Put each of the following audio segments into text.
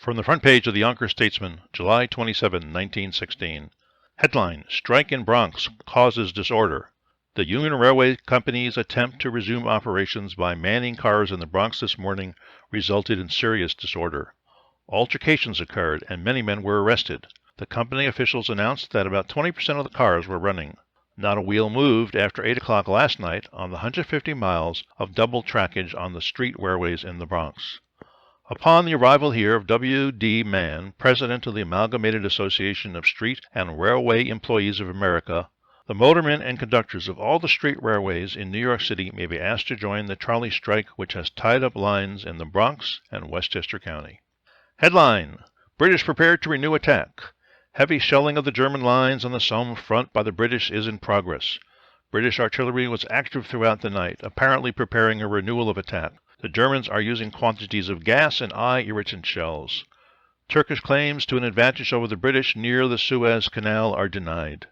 From the front page of the Yonkers Statesman, July 27, 1916. Headline: Strike in Bronx causes disorder. The Union Railway Company's attempt to resume operations by manning cars in the Bronx this morning resulted in serious disorder. Altercations occurred and many men were arrested. The company officials announced that about 20% of the cars were running. Not a wheel moved after 8 o'clock last night on the 150 miles of double trackage on the street railways in the Bronx. Upon the arrival here of W. D. Mann, president of the Amalgamated Association of Street and Railway Employees of America, the motormen and conductors of all the street railways in New York City may be asked to join the trolley strike which has tied up lines in the Bronx and Westchester County. Headline: British prepared to renew attack. Heavy shelling of the German lines on the Somme front by the British is in progress. British artillery was active throughout the night, apparently preparing a renewal of attack. The Germans are using quantities of gas and eye-irritant shells. Turkish claims to an advantage over the British near the Suez Canal are denied.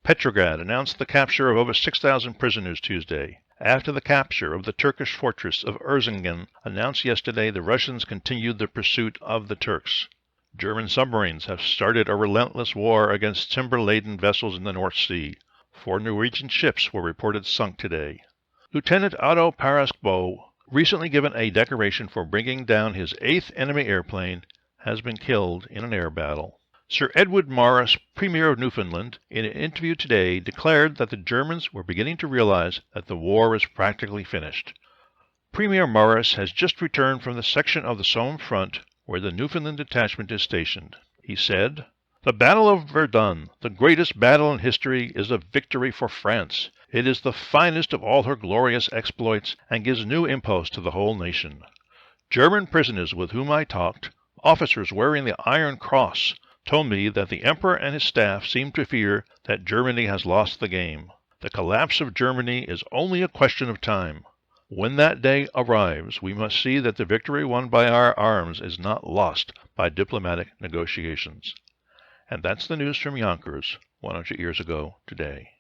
Petrograd announced the capture of over 6,000 prisoners Tuesday. After the capture of the Turkish fortress of Erzingen announced yesterday, the Russians continued the pursuit of the Turks. German submarines have started a relentless war against timber-laden vessels in the North Sea. 4 Norwegian ships were reported sunk today. Lieutenant Otto Paraskbo, recently given a decoration for bringing down his 8th enemy airplane, has been killed in an air battle. Sir Edward Morris, Premier of Newfoundland, in an interview today declared that the Germans were beginning to realize that the war is practically finished. Premier Morris has just returned from the section of the Somme front where the Newfoundland detachment is stationed. He said, "The Battle of Verdun, the greatest battle in history, is a victory for France. It is the finest of all her glorious exploits and gives new impulse to the whole nation. German prisoners with whom I talked, officers wearing the Iron Cross, told me that the Emperor and his staff seem to fear that Germany has lost the game. The collapse of Germany is only a question of time. When that day arrives, we must see that the victory won by our arms is not lost by diplomatic negotiations." And that's the news from Yonkers 100 years ago today.